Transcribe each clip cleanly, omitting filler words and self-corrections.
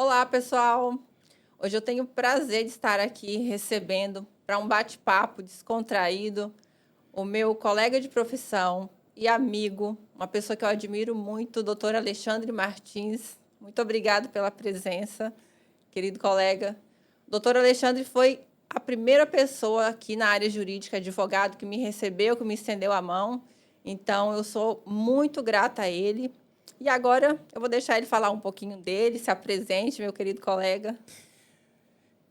Olá, pessoal! Hoje eu tenho o prazer de estar aqui recebendo para um bate-papo descontraído o meu colega de profissão e amigo, uma pessoa que eu admiro muito, o doutor Alexandre Martins. Muito obrigado pela presença, querido colega. O doutor Alexandre foi a primeira pessoa aqui na área jurídica, advogado, que me recebeu, que me estendeu a mão. Então, eu sou muito grata a ele. E agora eu vou deixar ele falar um pouquinho dele, se apresente, meu querido colega.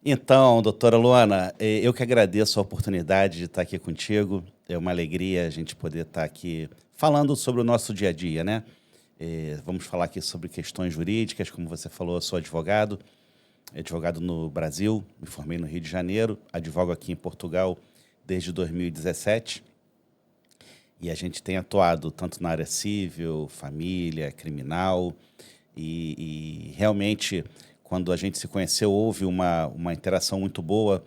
Então, doutora Luana, eu que agradeço a oportunidade de estar aqui contigo. É uma alegria a gente poder estar aqui falando sobre o nosso dia a dia, né? Vamos falar aqui sobre questões jurídicas, como você falou, eu sou advogado no Brasil, me formei no Rio de Janeiro, advogo aqui em Portugal desde 2017 e a gente tem atuado tanto na área civil, família, criminal e realmente quando a gente se conheceu houve uma interação muito boa,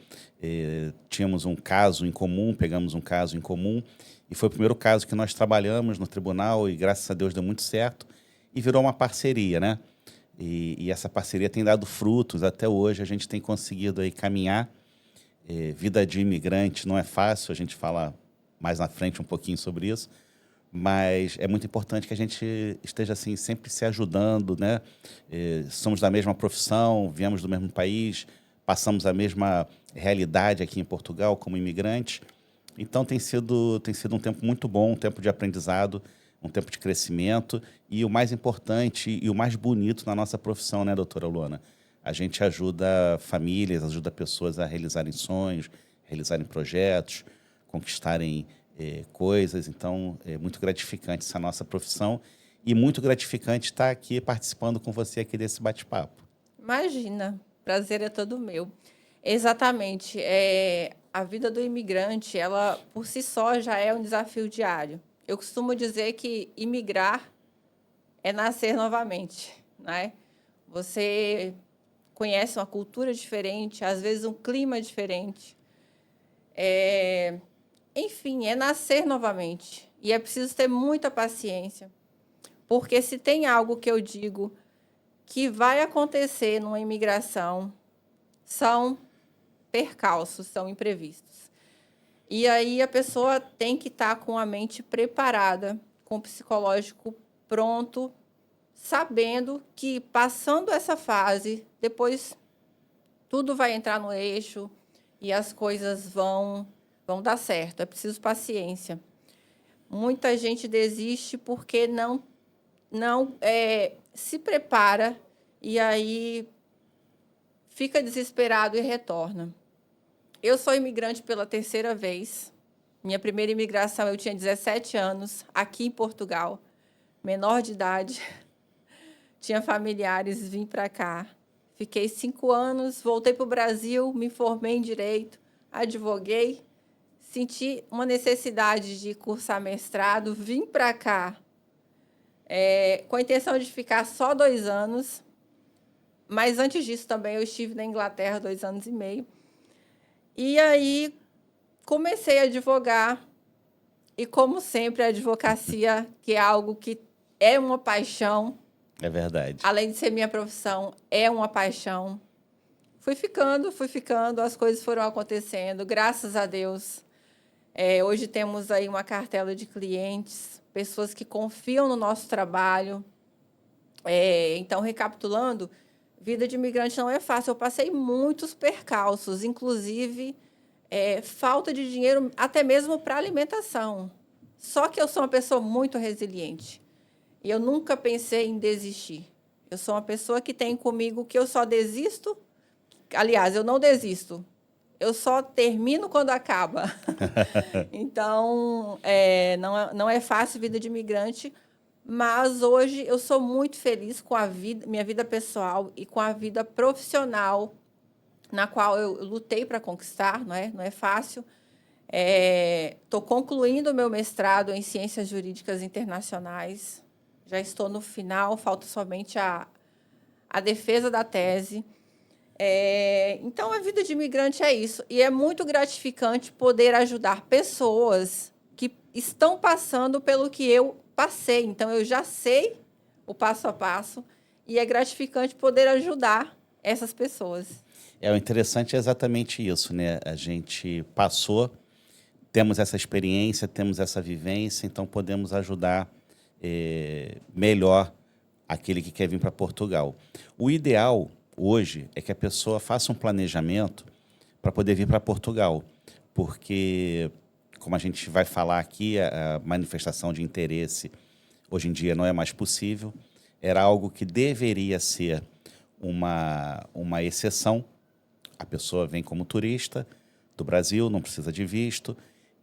tínhamos um caso em comum, pegamos um caso em comum e foi o primeiro caso que nós trabalhamos no tribunal e graças a Deus deu muito certo e virou uma parceria, né? E essa parceria tem dado frutos até hoje, a gente tem conseguido aí caminhar. Vida de imigrante não é fácil, a gente fala mais na frente um pouquinho sobre isso, mas é muito importante que a gente esteja assim sempre se ajudando, né? Somos da mesma profissão, viemos do mesmo país, passamos a mesma realidade aqui em Portugal como imigrantes. Então tem sido um tempo muito bom, um tempo de aprendizado, um tempo de crescimento e o mais importante e o mais bonito na nossa profissão, né, doutora Luana? A gente ajuda famílias, ajuda pessoas a realizarem sonhos, realizarem projetos, conquistarem coisas. Então, é muito gratificante essa nossa profissão e muito gratificante estar aqui participando com você aqui desse bate-papo. Imagina, prazer é todo meu. Exatamente. A vida do imigrante, ela por si só já é um desafio diário. Eu costumo dizer que imigrar é nascer novamente, né? Você conhece uma cultura diferente, às vezes um clima diferente. Enfim, é nascer novamente. E é preciso ter muita paciência, porque se tem algo que eu digo que vai acontecer numa imigração, são percalços, são imprevistos. E aí a pessoa tem que estar com a mente preparada, com o psicológico pronto, sabendo que passando essa fase, depois tudo vai entrar no eixo e as coisas vão dar certo. É preciso paciência. Muita gente desiste porque não se prepara e aí fica desesperado e retorna. Eu sou imigrante pela terceira vez. Minha primeira imigração eu tinha 17 anos, aqui em Portugal, menor de idade. Tinha familiares, vim para cá. Fiquei 5 anos, voltei para o Brasil, me formei em Direito, advoguei, senti uma necessidade de cursar mestrado, vim para cá com a intenção de ficar só 2 anos, mas antes disso também eu estive na Inglaterra 2 anos e meio. E aí comecei a advogar e, como sempre, a advocacia, que é algo que é uma paixão, É verdade. além de ser minha profissão, é uma paixão. Fui ficando, as coisas foram acontecendo, graças a Deus. Hoje temos aí uma cartela de clientes, pessoas que confiam no nosso trabalho. Então, recapitulando, vida de imigrante não é fácil. Eu passei muitos percalços, inclusive falta de dinheiro, até mesmo para alimentação. Só que eu sou uma pessoa muito resiliente. E eu nunca pensei em desistir. Eu sou uma pessoa que tem comigo que eu só desisto. Aliás, eu não desisto. Eu só termino quando acaba. Então, não é fácil a vida de imigrante, mas hoje eu sou muito feliz com a vida, minha vida pessoal e com a vida profissional, na qual eu lutei para conquistar, não é fácil. Estou concluindo o meu mestrado em Ciências Jurídicas Internacionais. Já estou no final, falta somente a defesa da tese. Então, a vida de imigrante é isso. E é muito gratificante poder ajudar pessoas que estão passando pelo que eu passei. Então, eu já sei o passo a passo e é gratificante poder ajudar essas pessoas. O interessante é exatamente isso, né? A gente passou, temos essa experiência, temos essa vivência, então podemos ajudar melhor aquele que quer vir para Portugal. O ideal hoje é que a pessoa faça um planejamento para poder vir para Portugal, porque, como a gente vai falar aqui, a manifestação de interesse hoje em dia não é mais possível, era algo que deveria ser uma exceção. A pessoa vem como turista do Brasil, não precisa de visto,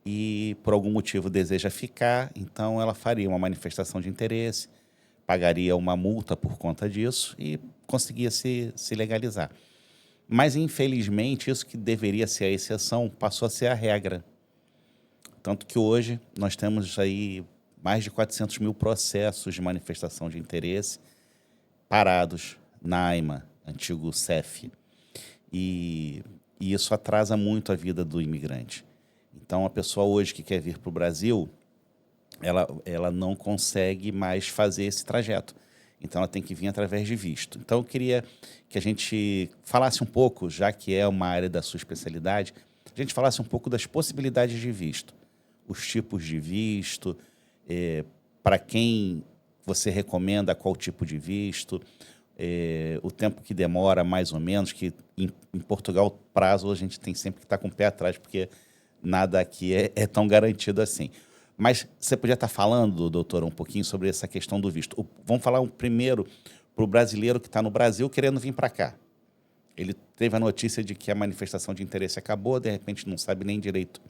e por algum motivo deseja ficar, então ela faria uma manifestação de interesse, pagaria uma multa por conta disso e conseguia se legalizar. Mas, infelizmente, isso que deveria ser a exceção passou a ser a regra. Tanto que hoje nós temos aí mais de 400 mil processos de manifestação de interesse parados na AIMA, antigo CEF. E isso atrasa muito a vida do imigrante. Então, a pessoa hoje que quer vir para o Brasil, ela não consegue mais fazer esse trajeto. Então, ela tem que vir através de visto. Então, eu queria que a gente falasse um pouco, já que é uma área da sua especialidade, a gente falasse um pouco das possibilidades de visto, os tipos de visto, para quem você recomenda qual tipo de visto, o tempo que demora, mais ou menos, que em Portugal, prazo, a gente tem sempre que estar com o pé atrás, porque nada aqui é tão garantido assim. Mas você podia estar falando, doutora, um pouquinho sobre essa questão do visto. Vamos falar primeiro para o brasileiro que está no Brasil querendo vir para cá. Ele teve a notícia de que a manifestação de interesse acabou, de repente não sabe nem direito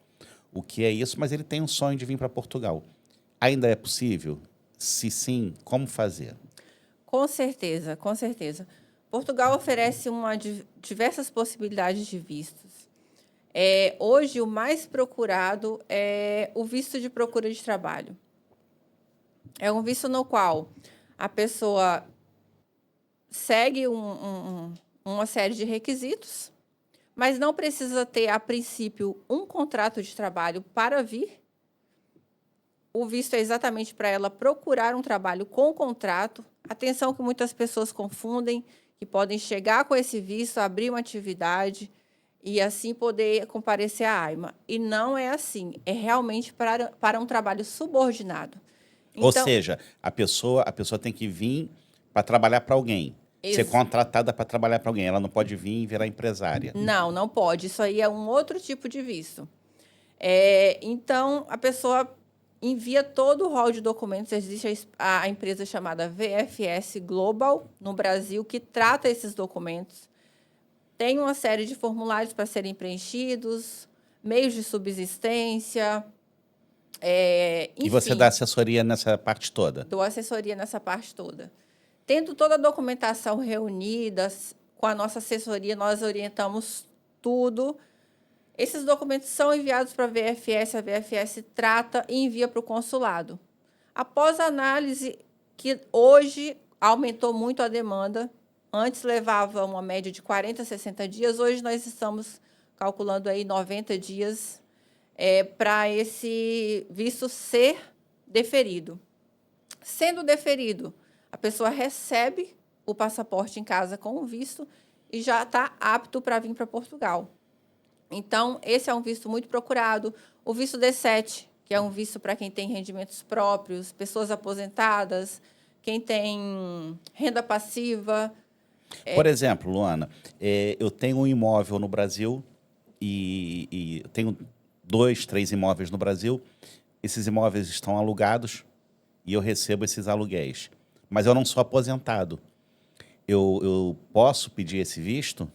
o que é isso, mas ele tem um sonho de vir para Portugal. Ainda é possível? Se sim, como fazer? Com certeza, com certeza. Portugal oferece diversas possibilidades de vistos. Hoje, o mais procurado é o visto de procura de trabalho. É um visto no qual a pessoa segue uma série de requisitos, mas não precisa ter, a princípio, um contrato de trabalho para vir. O visto é exatamente para ela procurar um trabalho com contrato. Atenção que muitas pessoas confundem, que podem chegar com esse visto, abrir uma atividade e assim poder comparecer à AIMA. E não é assim, é realmente para um trabalho subordinado. Então, ou seja, a pessoa tem que vir para trabalhar para alguém, ser contratada para trabalhar para alguém. Ela não pode vir e virar empresária. Não, não pode. Isso aí é um outro tipo de visto. Então, a pessoa envia todo o rol de documentos. Existe a empresa chamada VFS Global, no Brasil, que trata esses documentos. Tem uma série de formulários para serem preenchidos, meios de subsistência. Enfim, e você dá assessoria nessa parte toda? Dou assessoria nessa parte toda. Tendo toda a documentação reunida, com a nossa assessoria, nós orientamos tudo. Esses documentos são enviados para a VFS trata e envia para o consulado. Após a análise, que hoje aumentou muito a demanda, antes levava uma média de 40 a 60 dias, hoje nós estamos calculando aí 90 dias para esse visto ser deferido. Sendo deferido, a pessoa recebe o passaporte em casa com o visto e já está apto para vir para Portugal. Então, esse é um visto muito procurado. O visto D7, que é um visto para quem tem rendimentos próprios, pessoas aposentadas, quem tem renda passiva. Por exemplo, Luana, eu tenho um imóvel no Brasil e tenho 2, 3 imóveis no Brasil. Esses imóveis estão alugados e eu recebo esses aluguéis. Mas eu não sou aposentado. Eu posso pedir esse visto?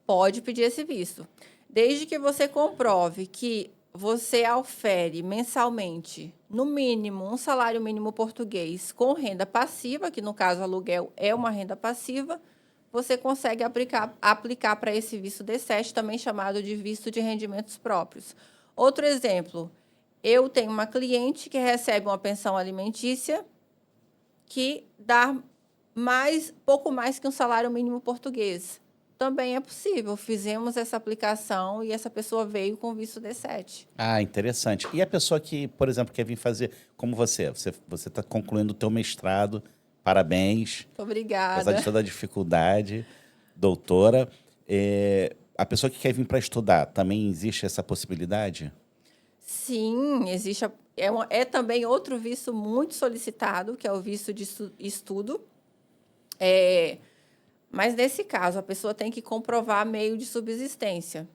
Pode pedir esse visto. Desde que você comprove que você ofere mensalmente, no mínimo, um salário mínimo português com renda passiva, que no caso aluguel é uma renda passiva, você consegue aplicar para esse visto D7, também chamado de visto de rendimentos próprios. Outro exemplo, eu tenho uma cliente que recebe uma pensão alimentícia que dá pouco mais que um salário mínimo português. Também é possível. Fizemos essa aplicação e essa pessoa veio com visto D7. Ah, interessante. E a pessoa que, por exemplo, quer vir fazer como você está concluindo o teu mestrado, parabéns. Obrigada. Apesar de toda a dificuldade, doutora. A pessoa que quer vir para estudar, também existe essa possibilidade? Sim, existe. É também outro visto muito solicitado, que é o visto de estudo. Mas, nesse caso, a pessoa tem que comprovar meio de subsistência.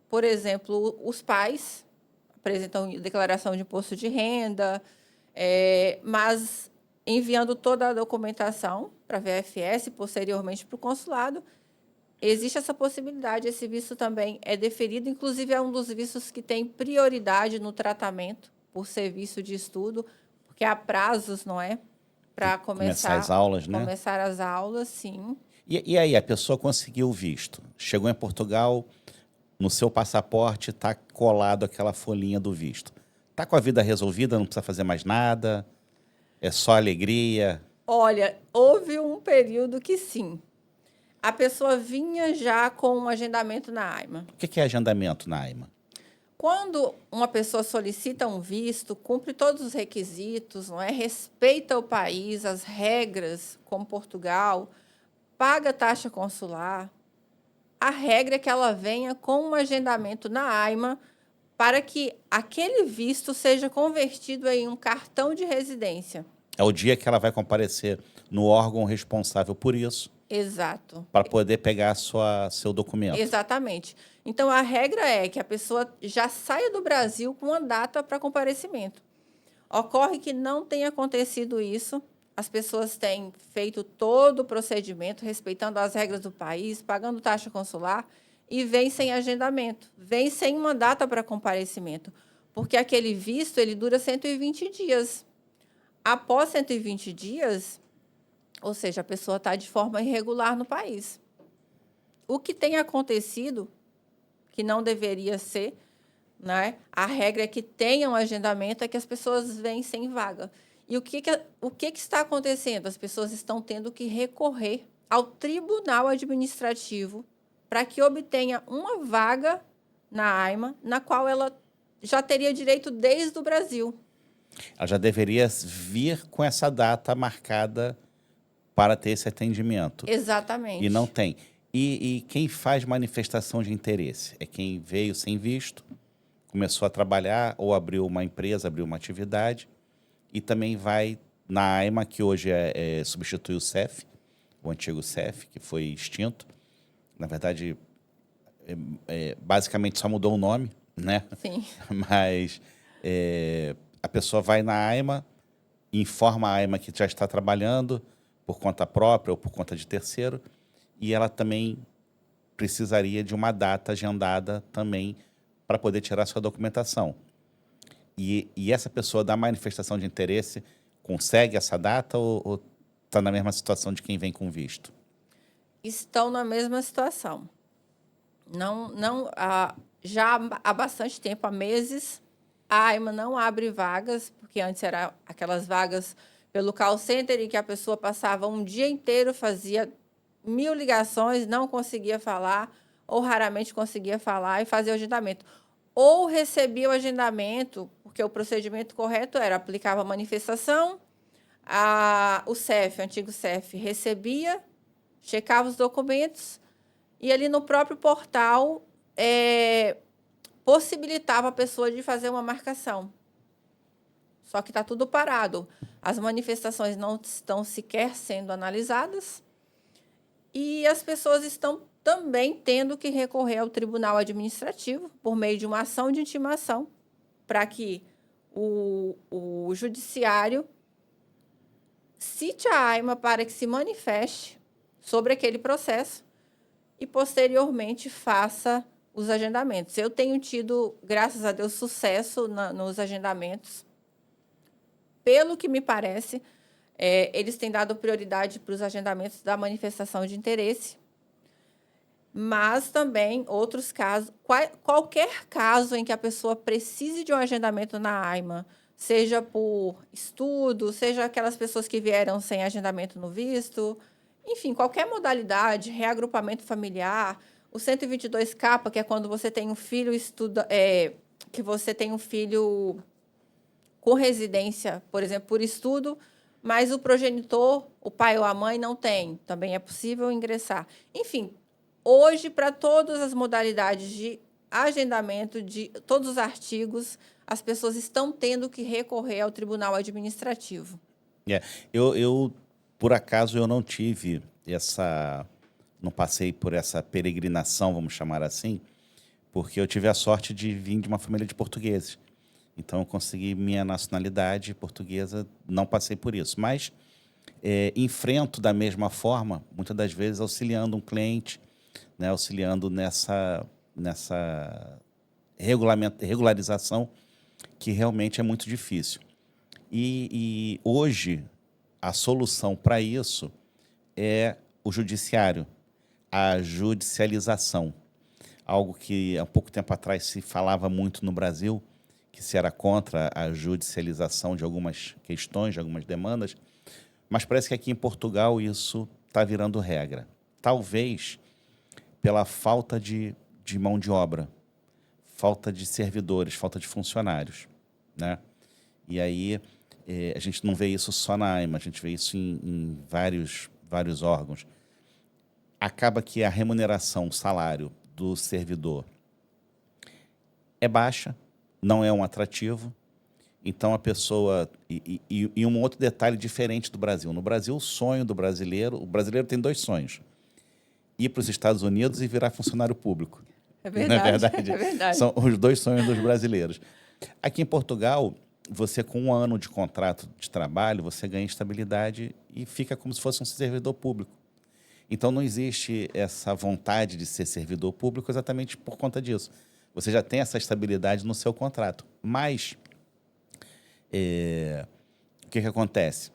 Por exemplo, os pais apresentam declaração de imposto de renda, mas enviando toda a documentação para a VFS, posteriormente para o consulado, existe essa possibilidade. Esse visto também é deferido, inclusive é um dos vistos que tem prioridade no tratamento, por ser visto de estudo, porque há prazos, não é? Para Começar as aulas, né? começar as aulas, sim. E aí, a pessoa conseguiu o visto, chegou em Portugal, no seu passaporte está colado aquela folhinha do visto. Está com a vida resolvida, não precisa fazer mais nada, é só alegria. Olha, houve um período que sim. A pessoa vinha já com um agendamento na AIMA. O que é agendamento na AIMA? Quando uma pessoa solicita um visto, cumpre todos os requisitos, não é? Respeita o país, as regras, como Portugal, paga taxa consular. A regra é que ela venha com um agendamento na AIMA para que aquele visto seja convertido em um cartão de residência. É o dia que ela vai comparecer no órgão responsável por isso, Exato. para poder pegar seu documento. Exatamente. Então, a regra é que a pessoa já saia do Brasil com uma data para comparecimento. Ocorre que não tem acontecido isso. As pessoas têm feito todo o procedimento, respeitando as regras do país, pagando taxa consular, e vem sem agendamento, vem sem uma data para comparecimento, porque aquele visto ele dura 120 dias. Após 120 dias, ou seja, a pessoa está de forma irregular no país. O que tem acontecido, que não deveria ser, né? A regra é que tenha um agendamento, é que as pessoas vêm sem vaga. E o que está acontecendo? As pessoas estão tendo que recorrer ao Tribunal Administrativo para que obtenha uma vaga na AIMA, na qual ela já teria direito desde o Brasil. Ela já deveria vir com essa data marcada para ter esse atendimento. Exatamente. E não tem. E quem faz manifestação de interesse? É quem veio sem visto, começou a trabalhar ou abriu uma empresa, abriu uma atividade e também vai na AIMA, que hoje substitui o CEF, o antigo CEF, que foi extinto. Na verdade, basicamente só mudou o nome, né? Sim. Mas a pessoa vai na AIMA, informa a AIMA que já está trabalhando por conta própria ou por conta de terceiro, e ela também precisaria de uma data agendada também para poder tirar sua documentação. E essa pessoa da manifestação de interesse consegue essa data ou está na mesma situação de quem vem com visto? Estão na mesma situação. Já há bastante tempo, há meses, a AIMA não abre vagas, porque antes eram aquelas vagas pelo call center em que a pessoa passava um dia inteiro, fazia 1000 ligações, não conseguia falar, ou raramente conseguia falar e fazia o agendamento. Ou recebia o agendamento, porque o procedimento correto era aplicava a manifestação, o CEF, o antigo CEF, recebia, checava os documentos e ali no próprio portal possibilitava a pessoa de fazer uma marcação. Só que está tudo parado. As manifestações não estão sequer sendo analisadas e as pessoas estão também tendo que recorrer ao Tribunal Administrativo por meio de uma ação de intimação para que o Judiciário cite a AIMA para que se manifeste sobre aquele processo e, posteriormente, faça os agendamentos. Eu tenho tido, graças a Deus, sucesso nos agendamentos. Pelo que me parece, eles têm dado prioridade para os agendamentos da manifestação de interesse, mas também outros casos, qualquer caso em que a pessoa precise de um agendamento na AIMA, seja por estudo, seja aquelas pessoas que vieram sem agendamento no visto, enfim, qualquer modalidade, reagrupamento familiar, o 122K, que é quando você tem um filho que você tem um filho com residência, por exemplo, por estudo, mas o progenitor, o pai ou a mãe, não tem. Também é possível ingressar. Enfim, hoje, para todas as modalidades de agendamento de todos os artigos, as pessoas estão tendo que recorrer ao Tribunal Administrativo. É, por acaso, eu não tive essa... Não passei por essa peregrinação, vamos chamar assim, porque eu tive a sorte de vir de uma família de portugueses. Então, eu consegui minha nacionalidade portuguesa, não passei por isso. Mas enfrento da mesma forma, muitas das vezes auxiliando um cliente, né, auxiliando nessa regularização, que realmente é muito difícil. E hoje, a solução para isso é o judiciário, a judicialização. Algo que há pouco tempo atrás se falava muito no Brasil, que se era contra a judicialização de algumas questões, de algumas demandas, mas parece que aqui em Portugal isso está virando regra. Talvez pela falta de mão de obra, falta de servidores, falta de funcionários, né? E aí a gente não vê isso só na AIMA, a gente vê isso em vários órgãos. Acaba que a remuneração, o salário do servidor é baixa, não é um atrativo. Então, a pessoa... E um outro detalhe diferente do Brasil. No Brasil, o sonho do brasileiro... O brasileiro tem 2 sonhos. Ir para os Estados Unidos e virar funcionário público. É verdade, não é verdade? é verdade. São os 2 sonhos dos brasileiros. Aqui em Portugal, você com 1 ano de contrato de trabalho, você ganha estabilidade e fica como se fosse um servidor público. Então, não existe essa vontade de ser servidor público exatamente por conta disso. Você já tem essa estabilidade no seu contrato. Mas, o que acontece?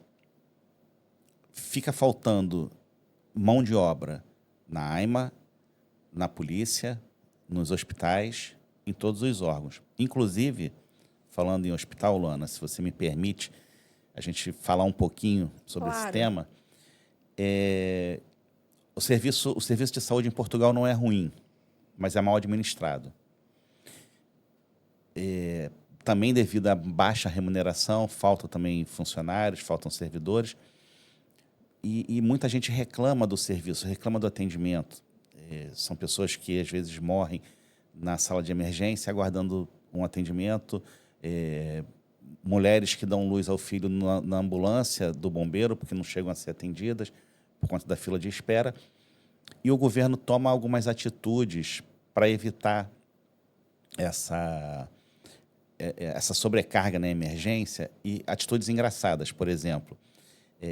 Fica faltando mão de obra na AIMA, na polícia, nos hospitais, em todos os órgãos. Inclusive, falando em hospital, Luana, se você me permite a gente falar um pouquinho sobre esse tema, o serviço de saúde em Portugal não é ruim, mas é mal administrado. Também devido à baixa remuneração, faltam também funcionários, faltam servidores, e muita gente reclama do serviço, reclama do atendimento. São pessoas que, às vezes, morrem na sala de emergência aguardando um atendimento, mulheres que dão luz ao filho na ambulância do bombeiro porque não chegam a ser atendidas por conta da fila de espera, e o governo toma algumas atitudes para evitar essa sobrecarga na emergência, e atitudes engraçadas, por exemplo.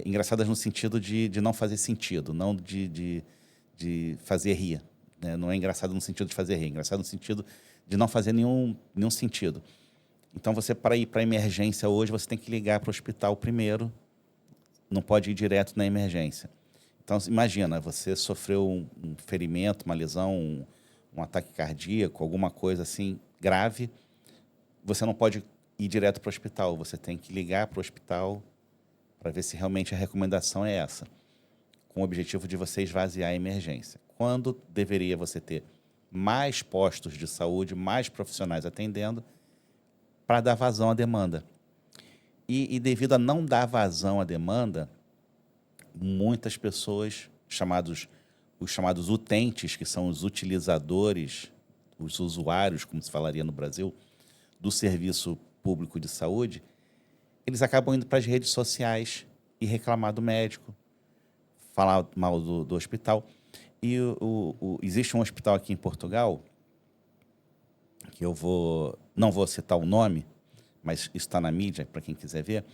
Engraçadas no sentido de não fazer sentido, não de fazer rir. Né? Não é engraçado no sentido de fazer rir, é engraçado no sentido de não fazer nenhum sentido. Então, você, para ir para a emergência hoje, você tem que ligar para o hospital primeiro, não pode ir direto na emergência. Então, imagina, você sofreu um ferimento, uma lesão, um ataque cardíaco, alguma coisa assim grave, você não pode ir direto para o hospital, você tem que ligar para o hospital para ver se realmente a recomendação é essa, com o objetivo de você esvaziar a emergência. Quando deveria você ter mais postos de saúde, mais profissionais atendendo, para dar vazão à demanda. E devido a não dar vazão à demanda, muitas pessoas, os chamados utentes, que são os utilizadores, os usuários, como se falaria no Brasil, do serviço público de saúde, eles acabam indo para as redes sociais e reclamar do médico, falar mal do hospital. E existe um hospital aqui em Portugal, que não vou citar o nome, mas isso está na mídia, para quem quiser ver,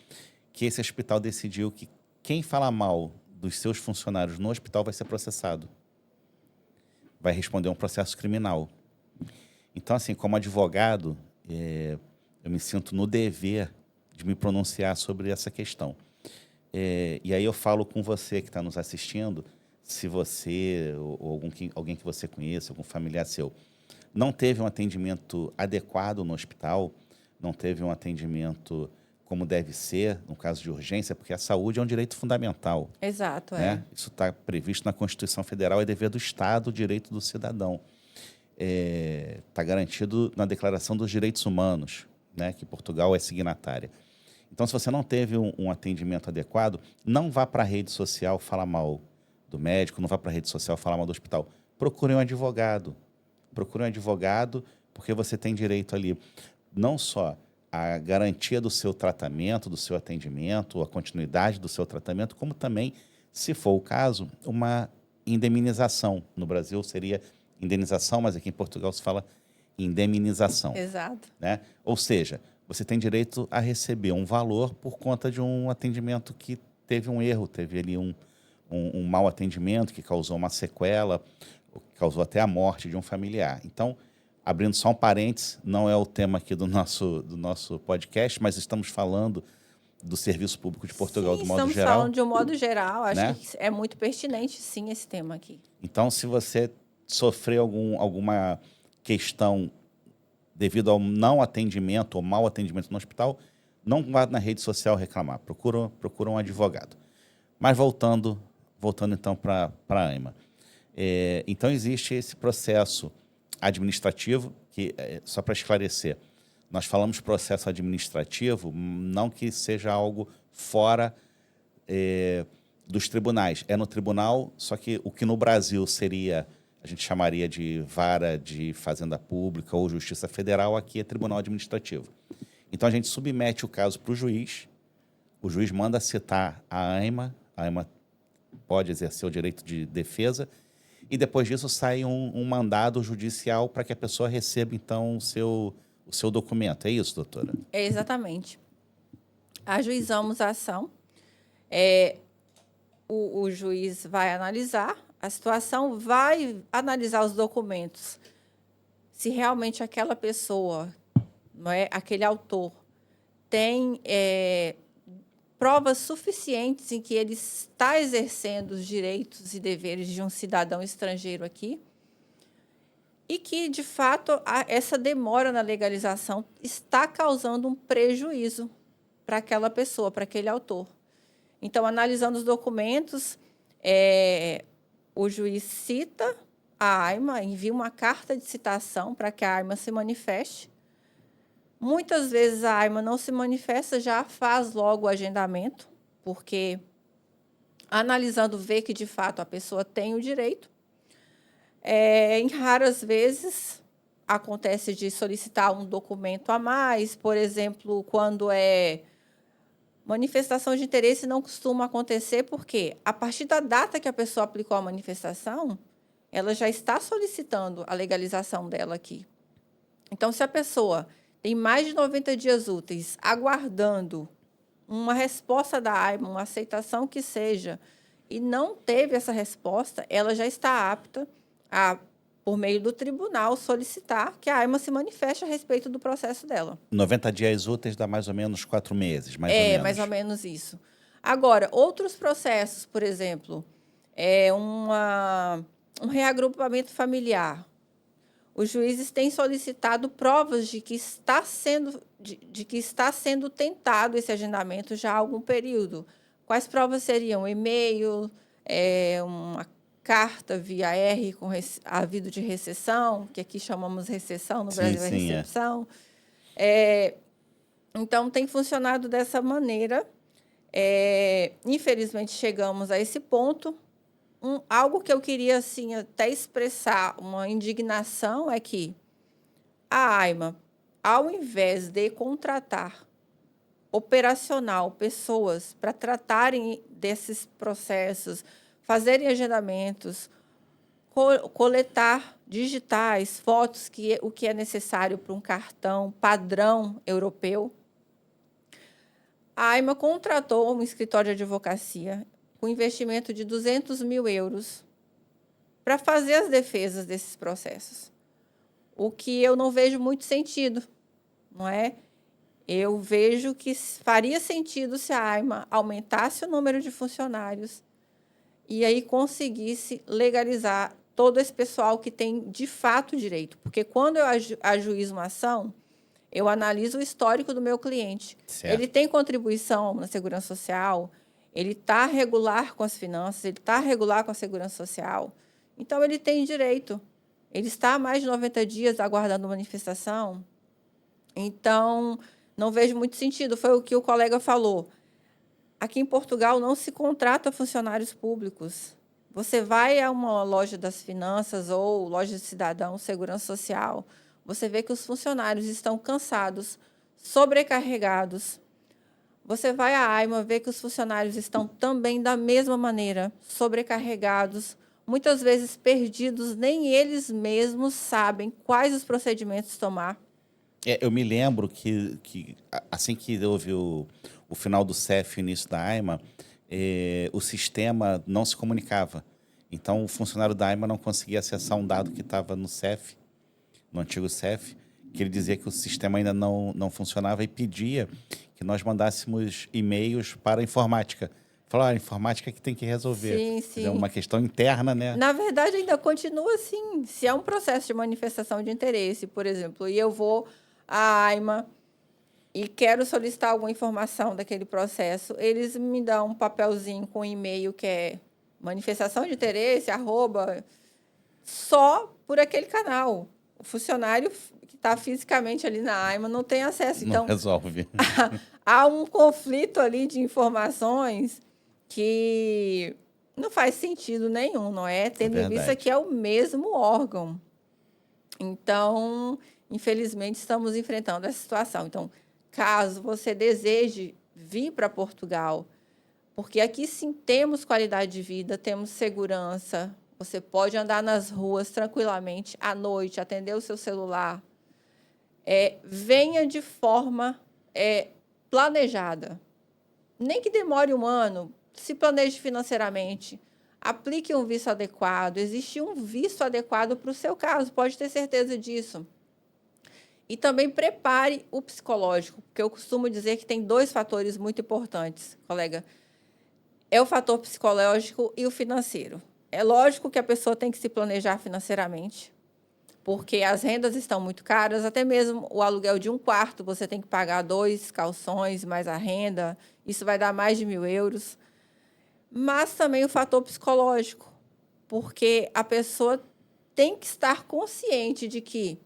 que esse hospital decidiu que quem fala mal dos seus funcionários no hospital vai ser processado. Vai responder um processo criminal. Então, assim, como advogado, eu me sinto no dever de me pronunciar sobre essa questão. E aí eu falo com você que está nos assistindo, se você ou alguém que você conheça, algum familiar seu, não teve um atendimento adequado no hospital, não teve um atendimento como deve ser, no caso de urgência, porque a saúde é um direito fundamental. Exato, né? Isso está previsto na Constituição Federal, é dever do Estado, o direito do cidadão. Está garantido na Declaração dos Direitos Humanos, né, que Portugal é signatária. Então, se você não teve um atendimento adequado, não vá para a rede social falar mal do médico, não vá para a rede social falar mal do hospital. Procure um advogado. Procure um advogado, porque você tem direito ali não só a garantia do seu tratamento, do seu atendimento, a continuidade do seu tratamento, como também, se for o caso, uma indemnização. No Brasil seria indenização, mas aqui em Portugal se fala indemnização. Exato. Né? Ou seja, você tem direito a receber um valor por conta de um atendimento que teve um erro, teve ali um mau atendimento que causou uma sequela, que causou até a morte de um familiar. Então, abrindo só um parênteses, não é o tema aqui do nosso podcast, mas estamos falando do Serviço Público de Portugal, Sim, do modo estamos geral. falando de um modo geral. Acho Né? que é muito pertinente, sim, esse tema aqui. Então, se você sofreu alguma questão devido ao não atendimento ou mau atendimento no hospital, não vá na rede social reclamar. Procura um advogado. Mas voltando então para a AIMA. Então, existe esse processo administrativo, que, só para esclarecer, nós falamos processo administrativo, não que seja algo fora dos tribunais. É no tribunal, só que o que no Brasil seria, a gente chamaria de vara de fazenda pública ou justiça federal, aqui é tribunal administrativo. Então, a gente submete o caso para o juiz manda citar a AIMA pode exercer o direito de defesa, e depois disso sai um mandado judicial para que a pessoa receba, então, o seu documento. É isso, doutora? É exatamente. Ajuizamos a ação. O juiz vai analisar a situação, vai analisar os documentos. Se realmente aquela pessoa, não é, aquele autor, tem provas suficientes em que ele está exercendo os direitos e deveres de um cidadão estrangeiro aqui e que, de fato, essa demora na legalização está causando um prejuízo para aquela pessoa, para aquele autor. Então, analisando os documentos, o juiz cita a AIMA, envia uma carta de citação para que a AIMA se manifeste. Muitas vezes a AIMA não se manifesta, já faz logo o agendamento, porque analisando vê que, de fato, a pessoa tem o direito. Em raras vezes, acontece de solicitar um documento a mais, por exemplo, quando manifestação de interesse não costuma acontecer, porque a partir da data que a pessoa aplicou a manifestação, ela já está solicitando a legalização dela aqui. Então, se a pessoa tem mais de 90 dias úteis aguardando uma resposta da AIMA, uma aceitação que seja, e não teve essa resposta, ela já está apta a, por meio do tribunal, solicitar que a AIMA se manifeste a respeito do processo dela. 90 dias úteis dá mais ou menos 4 meses, mais ou menos. Mais ou menos isso. Agora, outros processos, por exemplo, um reagrupamento familiar. Os juízes têm solicitado provas de que está sendo tentado esse agendamento já há algum período. Quais provas seriam? E-mail, uma carta via R com aviso de recessão, que aqui chamamos recessão, no Brasil é recepção. Então, tem funcionado dessa maneira. Infelizmente, chegamos a esse ponto. Algo que eu queria assim, até expressar uma indignação é que a AIMA, ao invés de contratar operacional pessoas para tratarem desses processos, fazerem agendamentos, coletar digitais, fotos, o que é necessário para um cartão padrão europeu, a AIMA contratou um escritório de advocacia com investimento de 200 mil euros para fazer as defesas desses processos. O que eu não vejo muito sentido, não é? Eu vejo que faria sentido se a AIMA aumentasse o número de funcionários e aí conseguisse legalizar todo esse pessoal que tem, de fato, direito. Porque quando eu ajuizo uma ação, eu analiso o histórico do meu cliente. Certo. Ele tem contribuição na Segurança Social, ele está regular com as finanças, ele está regular com a Segurança Social. Então, ele tem direito. Ele está há mais de 90 dias aguardando manifestação. Então, Não vejo muito sentido. Foi o que o colega falou. Aqui em Portugal não se contrata funcionários públicos. Você vai a uma loja das finanças ou loja de cidadão, segurança social, você vê que os funcionários estão cansados, sobrecarregados. Você vai à AIMA, vê que os funcionários estão também da mesma maneira, sobrecarregados, muitas vezes perdidos, nem eles mesmos sabem quais os procedimentos tomar. Eu me lembro assim que houve o final do CEF e o início da AIMA, o sistema não se comunicava. Então, o funcionário da AIMA não conseguia acessar um dado que estava no CEF, no antigo CEF, que ele dizia que o sistema ainda não funcionava e pedia que nós mandássemos e-mails para a informática. Falar, a informática que tem que resolver. Sim, Quer dizer, sim. uma questão interna, né? Na verdade, ainda continua assim. Se é um processo de manifestação de interesse, por exemplo, e eu vou à AIMA e quero solicitar alguma informação daquele processo, eles me dão um papelzinho com e-mail que é manifestação de interesse, @ só por aquele canal. O funcionário que está fisicamente ali na AIMA não tem acesso. Não Então, resolve. há um conflito ali de informações que não faz sentido nenhum, não é? Tendo em vista Verdade. que é o mesmo órgão. Então, infelizmente, estamos enfrentando essa situação. Então, caso você deseje vir para Portugal, porque aqui sim temos qualidade de vida, temos segurança, você pode andar nas ruas tranquilamente à noite, atender o seu celular. Venha de forma planejada. Nem que demore um ano, se planeje financeiramente, aplique um visto adequado. Existe um visto adequado para o seu caso, pode ter certeza disso. E também prepare o psicológico, porque eu costumo dizer que tem 2 fatores muito importantes, colega. É o fator psicológico e o financeiro. É lógico que a pessoa tem que se planejar financeiramente, porque as rendas estão muito caras, até mesmo o aluguel de um quarto, você tem que pagar 2 calções, mais a renda, isso vai dar mais de 1.000 euros. Mas também o fator psicológico, porque a pessoa tem que estar consciente de que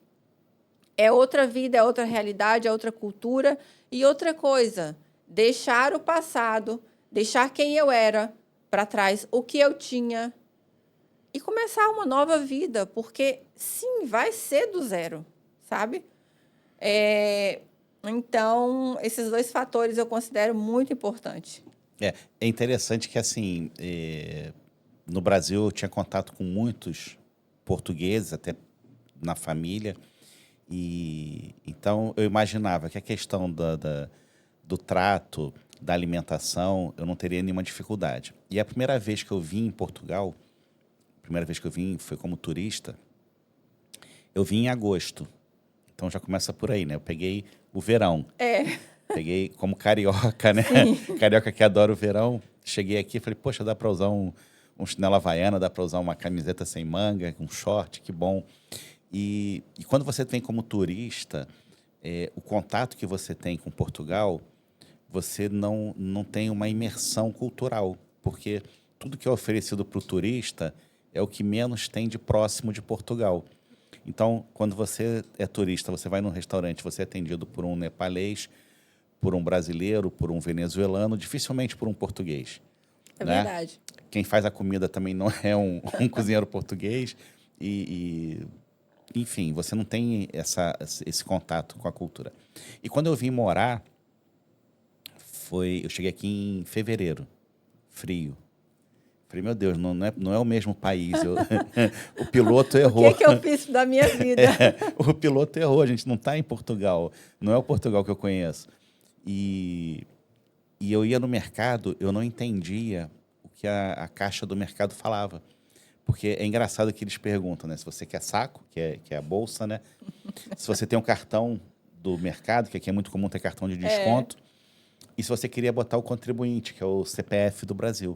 é outra vida, é outra realidade, é outra cultura e outra coisa. Deixar o passado, deixar quem eu era para trás, o que eu tinha, e começar uma nova vida, porque sim, vai ser do zero, sabe? Então, esses 2 fatores eu considero muito importante. É interessante que, assim, no Brasil eu tinha contato com muitos portugueses, até na família, e então eu imaginava que a questão do trato, da alimentação, eu não teria nenhuma dificuldade. E a primeira vez que eu vim em Portugal, a primeira vez que eu vim foi como turista, eu vim em agosto. Então já começa por aí, né? Eu peguei o verão. Peguei como carioca, né? Sim. Carioca que adora o verão. Cheguei aqui e falei, poxa, dá para usar um chinelo havaiana, dá para usar uma camiseta sem manga, um short, que bom. E quando você vem como turista, o contato que você tem com Portugal, você não tem uma imersão cultural, porque tudo que é oferecido para o turista é o que menos tem de próximo de Portugal. Então, quando você é turista, você vai num restaurante, você é atendido por um nepalês, por um brasileiro, por um venezuelano, dificilmente por um português. É né? verdade. Quem faz a comida também não é um cozinheiro português. Enfim, você não tem esse contato com a cultura. E quando eu vim morar, eu cheguei aqui em fevereiro, frio. Falei, meu Deus, não é o mesmo país. O piloto errou. O que eu fiz da minha vida? O piloto errou, a gente não está em Portugal. Não é o Portugal que eu conheço. E eu ia no mercado, eu não entendia o que a caixa do mercado falava. Porque é engraçado que eles perguntam, né? Se você quer saco, que é a bolsa, né? Se você tem um cartão do mercado, que aqui é muito comum ter cartão de desconto. E se você queria botar o contribuinte, que é o CPF do Brasil.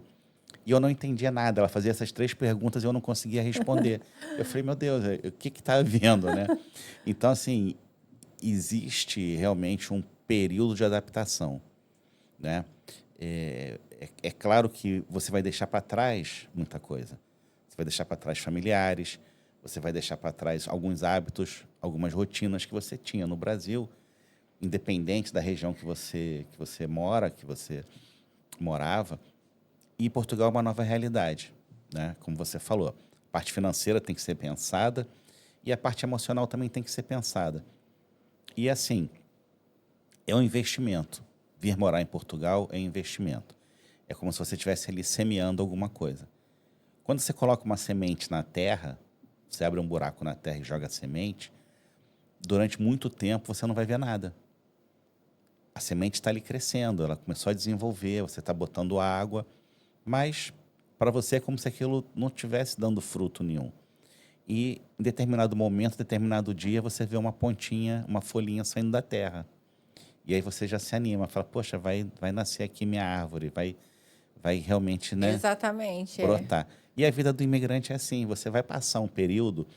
E eu não entendia nada. Ela fazia essas 3 perguntas e eu não conseguia responder. Eu falei, meu Deus, o que está havendo, né? Então, assim, existe realmente um período de adaptação, né? É claro que você vai deixar para trás muita coisa. Você vai deixar para trás familiares, você vai deixar para trás alguns hábitos, algumas rotinas que você tinha no Brasil. independente da região que você mora, que você morava. E Portugal é uma nova realidade, né? Como você falou, a parte financeira tem que ser pensada e a parte emocional também tem que ser pensada. E assim, é um investimento. Vir morar em Portugal é investimento. É como se você estivesse ali semeando alguma coisa. Quando você coloca uma semente na terra, você abre um buraco na terra e joga a semente, durante muito tempo você não vai ver nada. A semente está ali crescendo, ela começou a desenvolver, você está botando água, mas para você é como se aquilo não estivesse dando fruto nenhum. E em determinado momento, determinado dia, você vê uma pontinha, uma folhinha saindo da terra. E aí você já se anima, fala, poxa, vai nascer aqui minha árvore, vai realmente, né, Exatamente, é. brotar. E a vida do imigrante é assim, você vai passar um período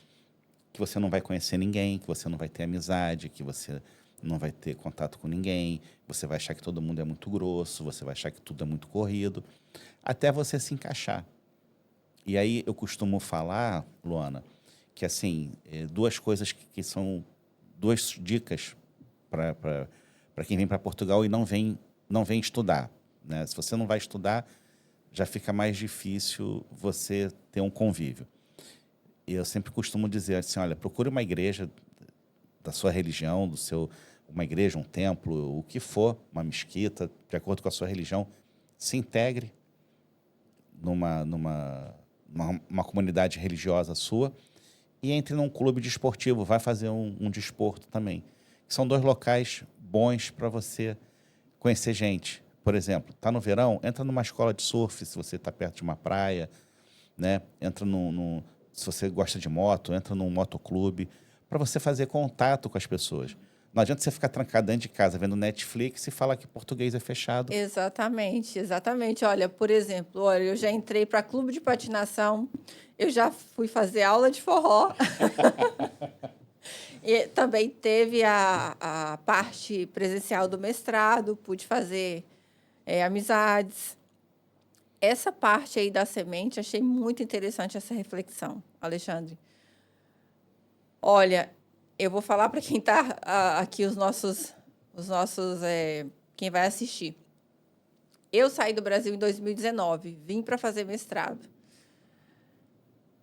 que você não vai conhecer ninguém, que você não vai ter amizade, que você não vai ter contato com ninguém, você vai achar que todo mundo é muito grosso, você vai achar que tudo é muito corrido, até você se encaixar. E aí eu costumo falar, Luana, que assim, duas coisas que são duas dicas para quem vem para Portugal e não vem estudar, né? Se você não vai estudar, já fica mais difícil você ter um convívio. E eu sempre costumo dizer assim, olha, procure uma igreja da sua religião, uma igreja, um templo, o que for, uma mesquita, de acordo com a sua religião, se integre numa comunidade religiosa sua e entre num clube desportivo, vai fazer um desporto também. São dois locais bons para você conhecer gente. Por exemplo, está no verão, entra numa escola de surf, se você está perto de uma praia, né? Entra se você gosta de moto, entra num motoclube, para você fazer contato com as pessoas. Não adianta você ficar trancado dentro de casa vendo Netflix e falar que português é fechado. Exatamente, exatamente. Olha, por exemplo, olha, eu já entrei para clube de patinação, eu já fui fazer aula de forró. E também teve a parte presencial do mestrado, pude fazer amizades. Essa parte aí da semente, achei muito interessante essa reflexão, Alexandre. Olha, eu vou falar para quem está aqui, quem vai assistir. Eu saí do Brasil em 2019, vim para fazer mestrado.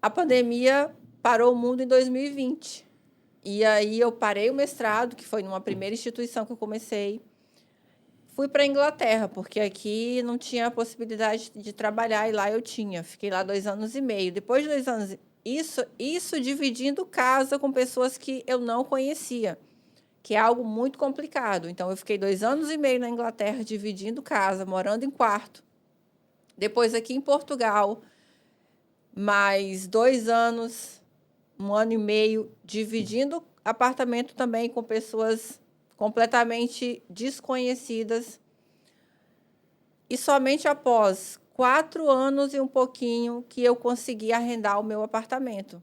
A pandemia parou o mundo em 2020. E aí eu parei o mestrado, que foi numa primeira instituição que eu comecei. Fui para a Inglaterra, porque aqui não tinha a possibilidade de trabalhar, e lá eu tinha. Fiquei lá 2 anos e meio. Depois de 2 anos, isso dividindo casa com pessoas que eu não conhecia, que é algo muito complicado. Então, eu fiquei 2 anos e meio na Inglaterra, dividindo casa, morando em quarto. Depois, aqui em Portugal, mais 2 anos, 1 ano e meio, dividindo apartamento também com pessoas completamente desconhecidas. E somente após 4 anos e um pouquinho que eu consegui arrendar o meu apartamento.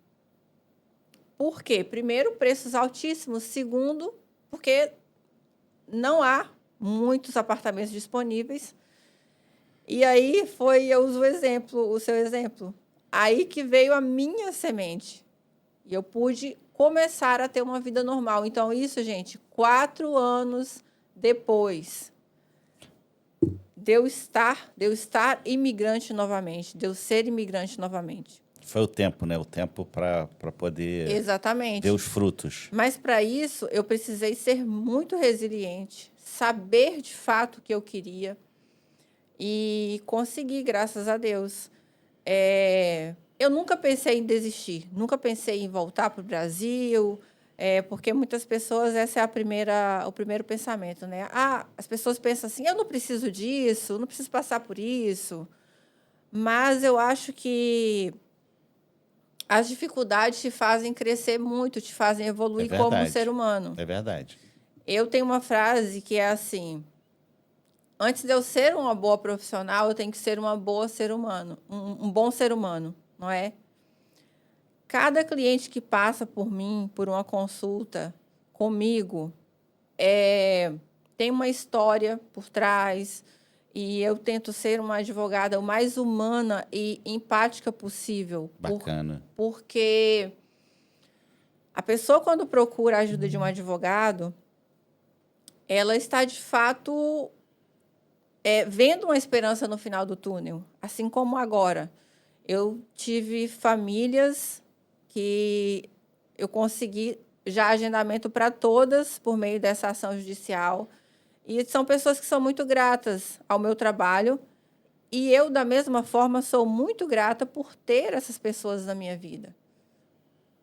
Por quê? Primeiro, preços altíssimos. Segundo, porque não há muitos apartamentos disponíveis. E aí eu uso o seu exemplo. Aí que veio a minha semente. E eu pude começar a ter uma vida normal. Então, isso, gente, 4 anos depois de eu estar imigrante novamente, de eu ser imigrante novamente. Foi o tempo, né? O tempo para poder ver Exatamente. os frutos. Mas, para isso, eu precisei ser muito resiliente, saber de fato o que eu queria e conseguir, graças a Deus. Eu nunca pensei em desistir, nunca pensei em voltar para o Brasil, porque muitas pessoas, essa é o primeiro pensamento, né? As pessoas pensam assim, eu não preciso disso, não preciso passar por isso. Mas eu acho que as dificuldades te fazem crescer muito, te fazem É evoluir como verdade. ser humano. É verdade. Eu tenho uma frase que é assim: antes de eu ser uma boa profissional, eu tenho que ser uma boa ser humano, um bom ser humano, não é? Cada cliente que passa por mim, por uma consulta comigo, tem uma história por trás, e eu tento ser uma advogada o mais humana e empática possível. Bacana. ela está, de fato, vendo uma esperança no final do túnel, assim como agora. Eu tive famílias que eu consegui já agendamento para todas por meio dessa ação judicial. E são pessoas que são muito gratas ao meu trabalho. E eu, da mesma forma, sou muito grata por ter essas pessoas na minha vida.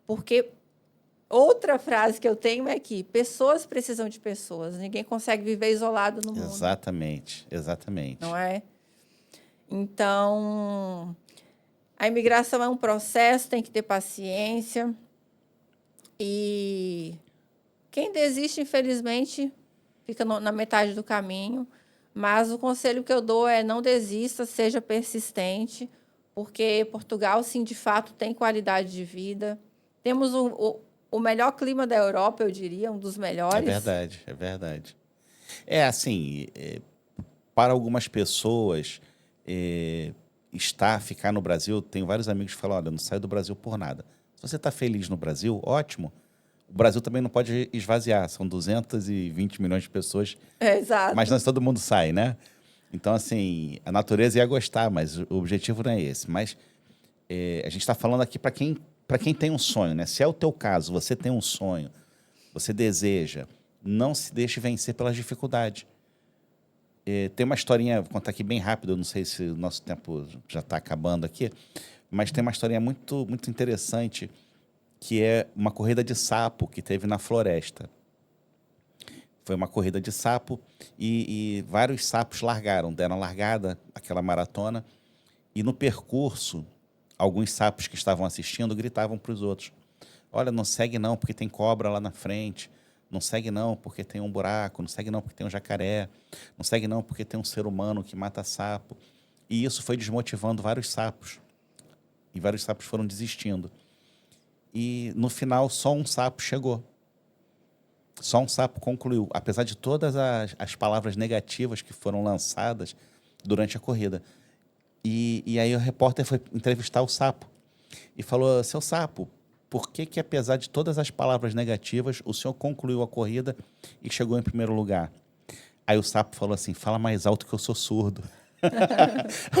Porque outra frase que eu tenho é que pessoas precisam de pessoas. Ninguém consegue viver isolado no mundo. Exatamente, exatamente. Não é? Então, a imigração é um processo, tem que ter paciência. E quem desiste, infelizmente, fica na metade do caminho. Mas o conselho que eu dou é não desista, seja persistente, porque Portugal, sim, de fato, tem qualidade de vida. Temos o melhor clima da Europa, eu diria, um dos melhores. É verdade, é verdade. É assim, para algumas pessoas, ficar no Brasil, tenho vários amigos que falam, olha, não saio do Brasil por nada. Se você está feliz no Brasil, ótimo. O Brasil também não pode esvaziar, são 220 milhões de pessoas. Exato. Mas não todo mundo sai, né? Então, assim, a natureza ia gostar, mas o objetivo não é esse. Mas a gente está falando aqui para quem tem um sonho, né? Se é o teu caso, você tem um sonho, você deseja, não se deixe vencer pelas dificuldades. Tem uma historinha, vou contar aqui bem rápido, eu não sei se o nosso tempo já está acabando aqui, mas tem uma historinha muito, muito interessante, que é uma corrida de sapo que teve na floresta. Foi uma corrida de sapo e vários sapos deram largada, aquela maratona, e no percurso, alguns sapos que estavam assistindo gritavam para os outros, olha, não segue não, porque tem cobra lá na frente, não segue não, porque tem um buraco, não segue não, porque tem um jacaré, não segue não, porque tem um ser humano que mata sapo. E isso foi desmotivando vários sapos, e vários sapos foram desistindo. E, no final, só um sapo chegou. Só um sapo concluiu, apesar de todas as palavras negativas que foram lançadas durante a corrida. E aí o repórter foi entrevistar o sapo e falou, seu sapo, por que apesar de todas as palavras negativas, o senhor concluiu a corrida e chegou em primeiro lugar? Aí o sapo falou assim, fala mais alto que eu sou surdo.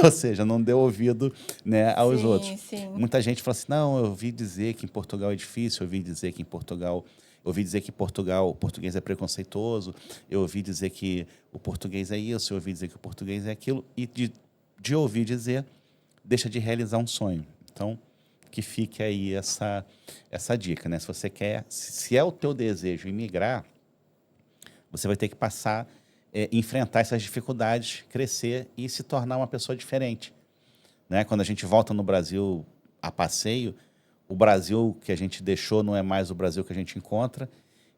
Ou seja, não deu ouvido, né, aos outros. Sim. Muita gente fala assim, não, eu ouvi dizer que em Portugal é difícil, eu ouvi dizer que o português é preconceituoso, eu ouvi dizer que o português é isso, eu ouvi dizer que o português é aquilo, e de ouvir dizer, deixa de realizar um sonho. Então, que fique aí essa dica, né? Se você quer, se é o teu desejo imigrar, você vai ter que enfrentar essas dificuldades, crescer e se tornar uma pessoa diferente, né? Quando a gente volta no Brasil a passeio, o Brasil que a gente deixou não é mais o Brasil que a gente encontra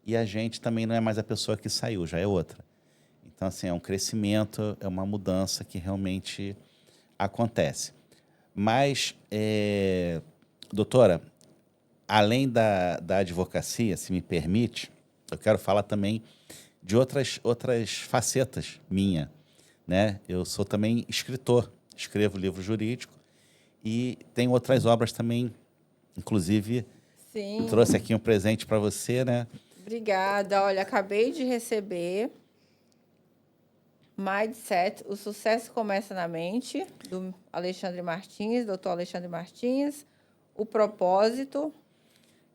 e a gente também não é mais a pessoa que saiu, já é outra. Então, assim, é um crescimento, é uma mudança que realmente acontece. Mas, doutora, além da advocacia, se me permite, eu quero falar também de outras facetas minha, né? Eu sou também escritor, escrevo livro jurídico e tenho outras obras também, inclusive, Sim. Trouxe aqui um presente para você, né? Obrigada. Olha, acabei de receber Mindset, o sucesso começa na mente, do Alexandre Martins, doutor Alexandre Martins. O propósito,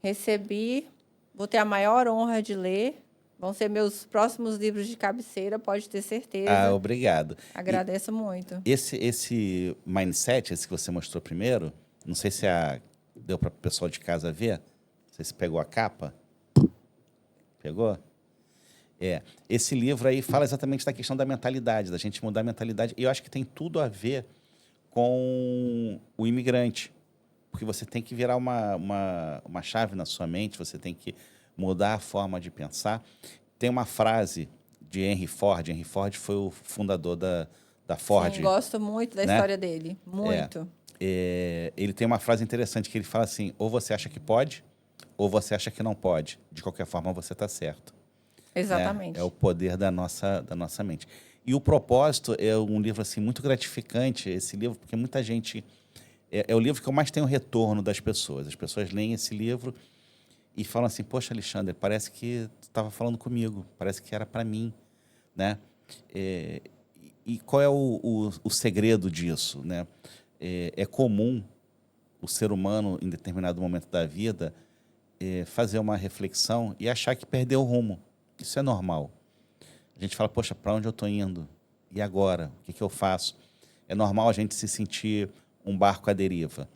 recebi, vou ter a maior honra de ler. Vão ser meus próximos livros de cabeceira, pode ter certeza. Ah, obrigado. Agradeço muito. Esse Mindset, esse que você mostrou primeiro, não sei se deu para o pessoal de casa ver, não sei se pegou a capa. Pegou? Esse livro aí fala exatamente da questão da mentalidade, da gente mudar a mentalidade. E eu acho que tem tudo a ver com o imigrante. Porque você tem que virar uma chave na sua mente, você tem que mudar a forma de pensar. Tem uma frase de Henry Ford. Henry Ford foi o fundador da Ford. Sim, gosto muito da história dele. Muito. Ele tem uma frase interessante que ele fala assim, ou você acha que pode, ou você acha que não pode. De qualquer forma, você está certo. Exatamente. Né? É o poder da nossa mente. E O Propósito é um livro assim, muito gratificante, esse livro, porque muita gente... É o livro que eu mais tenho retorno das pessoas. As pessoas leem esse livro e falam assim, poxa, Alexandre, parece que tu estava falando comigo, parece que era para mim, né? E qual é o segredo disso, né? É comum o ser humano, em determinado momento da vida, fazer uma reflexão e achar que perdeu o rumo. Isso é normal. A gente fala, poxa, para onde eu estou indo? E agora? O que eu faço? É normal a gente se sentir um barco à deriva.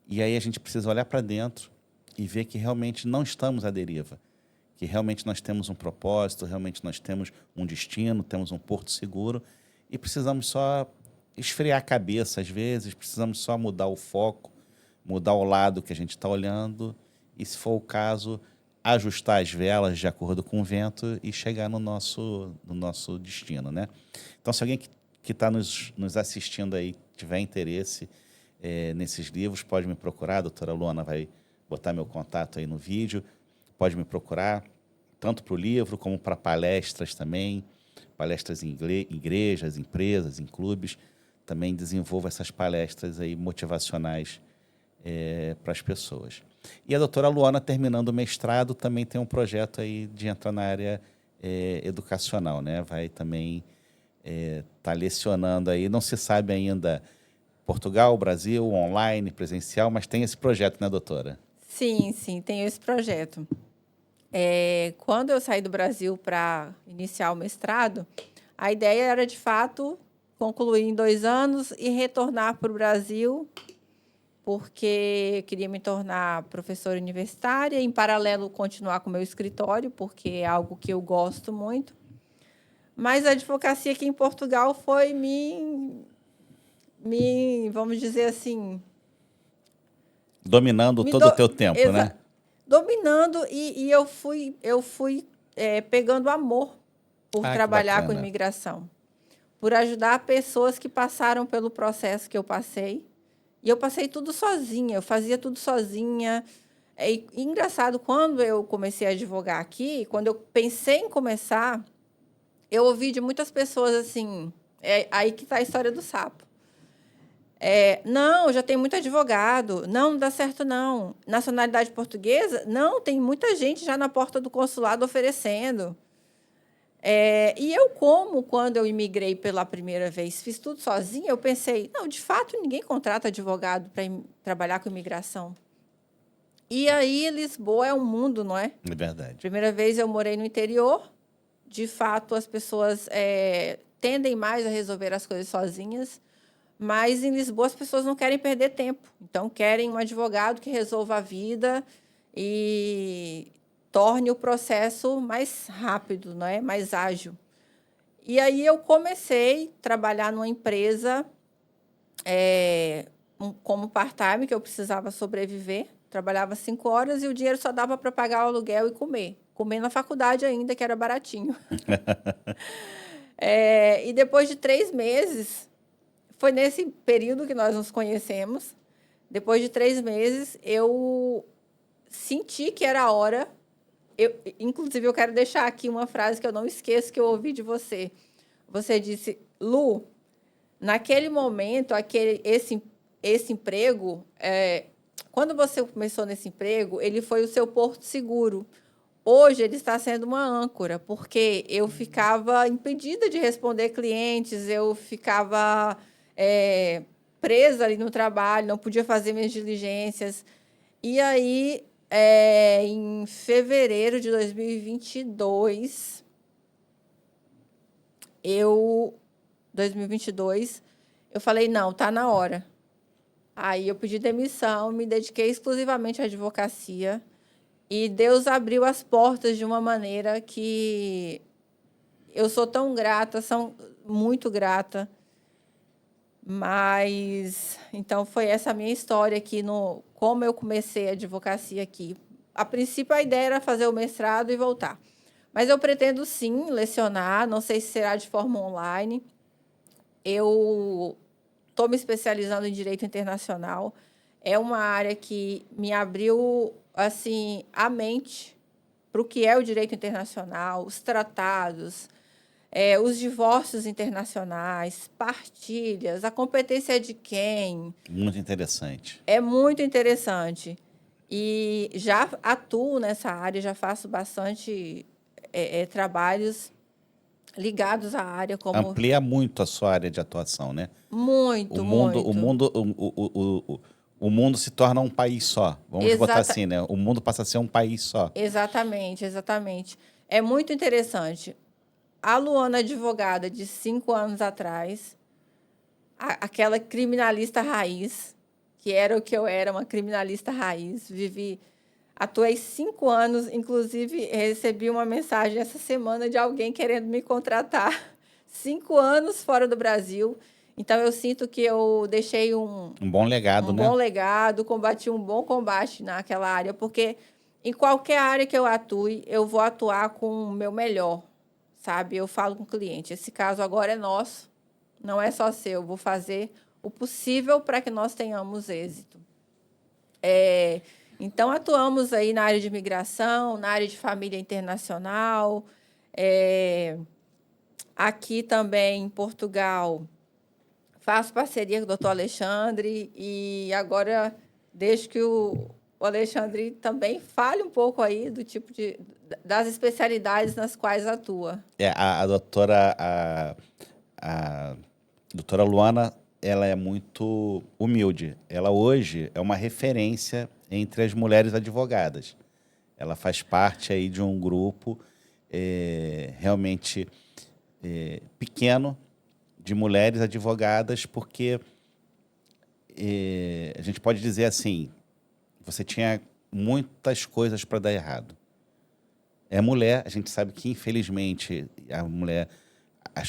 E aí a gente precisa olhar para dentro e ver que realmente não estamos à deriva, que realmente nós temos um propósito, realmente nós temos um destino, temos um porto seguro e precisamos só esfriar a cabeça às vezes, precisamos só mudar o foco, mudar o lado que a gente está olhando e, se for o caso, ajustar as velas de acordo com o vento e chegar no nosso destino, né? Então, se alguém que está nos assistindo aí tiver interesse nesses livros, pode me procurar. A doutora Luana vai botar meu contato aí no vídeo. Pode me procurar, tanto para o livro como para palestras também, palestras em igrejas, empresas, em clubes. Também desenvolvo essas palestras aí motivacionais para as pessoas. E a doutora Luana, terminando o mestrado, também tem um projeto aí de entrar na área educacional, né? Vai também tá lecionando aí, não se sabe ainda Portugal, Brasil, online, presencial, mas tem esse projeto, né, doutora? Sim, sim, tenho esse projeto. Quando eu saí do Brasil para iniciar o mestrado, a ideia era, de fato, concluir em 2 anos e retornar para o Brasil, porque eu queria me tornar professora universitária, em paralelo continuar com o meu escritório, porque é algo que eu gosto muito. Mas a advocacia aqui em Portugal foi vamos dizer assim, Dominando todo o teu tempo, né? dominando, e eu fui pegando amor por Que trabalhar com bacana. imigração, por ajudar pessoas que passaram pelo processo que eu passei. E eu passei tudo sozinha, eu fazia tudo sozinha. E engraçado, quando eu comecei a advogar aqui, quando eu pensei em começar, eu ouvi de muitas pessoas assim, aí que está a história do sapo. Não, já tem muito advogado. Não, não dá certo, não. Nacionalidade portuguesa? Não, tem muita gente já na porta do consulado oferecendo. E eu, quando eu imigrei pela primeira vez, fiz tudo sozinha, eu pensei, não, de fato, ninguém contrata advogado para trabalhar com imigração. E aí, Lisboa é um mundo, não é? É verdade. Primeira vez eu morei no interior. De fato, as pessoas tendem mais a resolver as coisas sozinhas. Mas em Lisboa as pessoas não querem perder tempo. Então, querem um advogado que resolva a vida e torne o processo mais rápido, não é? Mais ágil. E aí eu comecei a trabalhar numa empresa como part-time, que eu precisava sobreviver. Trabalhava 5 horas e o dinheiro só dava para pagar o aluguel e comer. Comer na faculdade ainda, que era baratinho. E depois de 3 meses... Foi nesse período que nós nos conhecemos. Depois de 3 meses, eu senti que era a hora. Inclusive, eu quero deixar aqui uma frase que eu não esqueço, que eu ouvi de você. Você disse, Lu, naquele momento, esse emprego, quando você começou nesse emprego, ele foi o seu porto seguro. Hoje, ele está sendo uma âncora, porque eu ficava impedida de responder clientes, eu ficava... presa ali no trabalho, não podia fazer minhas diligências. E aí, em fevereiro de 2022, eu falei, não, tá na hora. Aí eu pedi demissão, me dediquei exclusivamente à advocacia e Deus abriu as portas de uma maneira que eu sou tão grata, muito grata. Mas, então, foi essa a minha história aqui, como eu comecei a advocacia aqui. A princípio, a ideia era fazer o mestrado e voltar. Mas eu pretendo, sim, lecionar, não sei se será de forma online. Eu estou me especializando em Direito Internacional. É uma área que me abriu, assim, a mente para o que é o direito internacional, os tratados, os divórcios internacionais, partilhas, a competência de quem. Muito interessante. É muito interessante. E já atuo nessa área, já faço bastante trabalhos ligados à área, como Amplia muito a sua área de atuação, né? O muito, mundo, o muito. mundo, o mundo se torna um país só. Vamos botar Exata, assim, né? O mundo passa a ser um país só. exatamente, exatamente. É muito interessante. A Luana, advogada de 5 anos atrás, aquela criminalista raiz, que era o que eu era, uma criminalista raiz, atuei 5 anos, inclusive recebi uma mensagem essa semana de alguém querendo me contratar. 5 anos fora do Brasil. Então, eu sinto que eu deixei Um bom legado, um bom né? legado, combati um bom combate naquela área, porque em qualquer área que eu atue, eu vou atuar com o meu melhor, sabe? Eu falo com o cliente, esse caso agora é nosso, não é só seu, vou fazer o possível para que nós tenhamos êxito. Então, atuamos aí na área de imigração, na área de família internacional, aqui também em Portugal, faço parceria com o doutor Alexandre e agora deixo que o Alexandre também fale um pouco aí do tipo das especialidades nas quais atua. A doutora Luana, ela é muito humilde. Ela hoje é uma referência entre as mulheres advogadas. Ela faz parte aí de um grupo realmente pequeno de mulheres advogadas, porque a gente pode dizer assim, você tinha muitas coisas para dar errado. É mulher, a gente sabe que infelizmente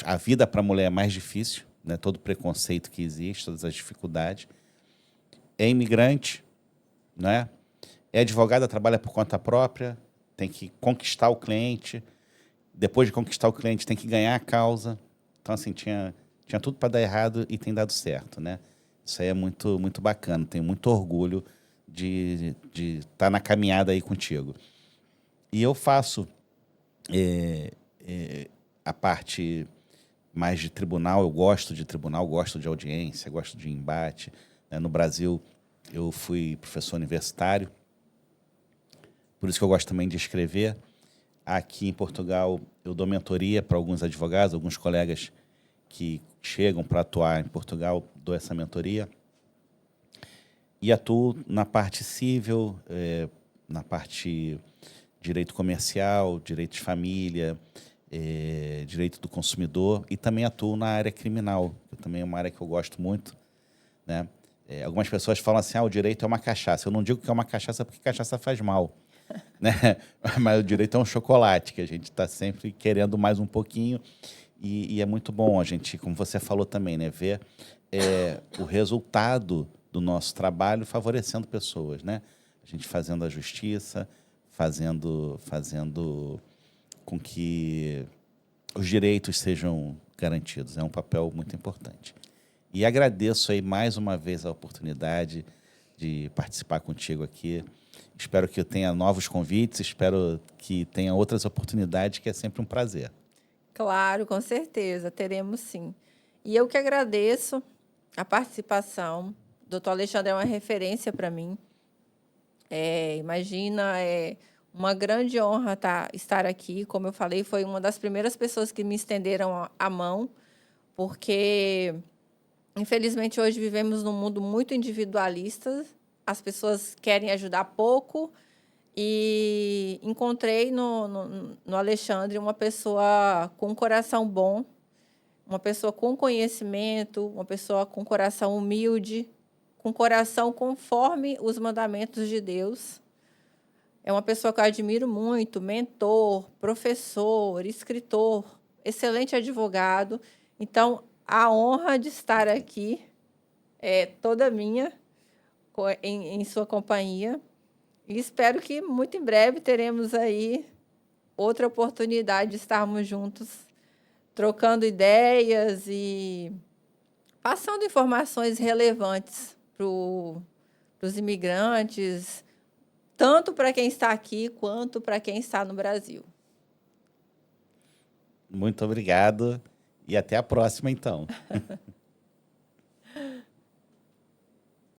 a vida para a mulher é mais difícil, né? Todo o preconceito que existe, todas as dificuldades. É imigrante, né? É advogada, trabalha por conta própria, tem que conquistar o cliente. Depois de conquistar o cliente, tem que ganhar a causa. Então, assim, tinha tudo para dar errado e tem dado certo, né? Isso aí é muito, muito bacana. Tenho muito orgulho de estar na caminhada aí contigo. E eu faço a parte mais de tribunal. Eu gosto de tribunal, gosto de audiência, gosto de embate, né? No Brasil, eu fui professor universitário, por isso que eu gosto também de escrever. Aqui em Portugal, eu dou mentoria para alguns advogados, alguns colegas que chegam para atuar em Portugal, dou essa mentoria. E atuo na parte civil, na parte direito comercial, direito de família, direito do consumidor, e também atuo na área criminal, que também é uma área que eu gosto muito, né? Algumas pessoas falam assim, o direito é uma cachaça. Eu não digo que é uma cachaça porque cachaça faz mal, né? Mas o direito é um chocolate, que a gente está sempre querendo mais um pouquinho, e é muito bom a gente, como você falou também, né, ver o resultado do nosso trabalho favorecendo pessoas, né? A gente fazendo a justiça, fazendo com que os direitos sejam garantidos. É um papel muito importante. E agradeço aí mais uma vez a oportunidade de participar contigo aqui. Espero que eu tenha novos convites, espero que tenha outras oportunidades, que é sempre um prazer. Claro, com certeza, teremos sim. E eu que agradeço a participação. O doutor Alexandre é uma referência para mim. Imagina, é uma grande honra estar aqui. Como eu falei, foi uma das primeiras pessoas que me estenderam a mão, porque, infelizmente, hoje vivemos num mundo muito individualista. As pessoas querem ajudar pouco. E encontrei no Alexandre uma pessoa com um coração bom, uma pessoa com conhecimento, uma pessoa com coração humilde, com coração conforme os mandamentos de Deus. É uma pessoa que eu admiro muito, mentor, professor, escritor, excelente advogado. Então, a honra de estar aqui é toda minha, em sua companhia. E espero que muito em breve teremos aí outra oportunidade de estarmos juntos, trocando ideias e passando informações relevantes para os imigrantes, tanto para quem está aqui quanto para quem está no Brasil. Muito obrigado e até a próxima, então.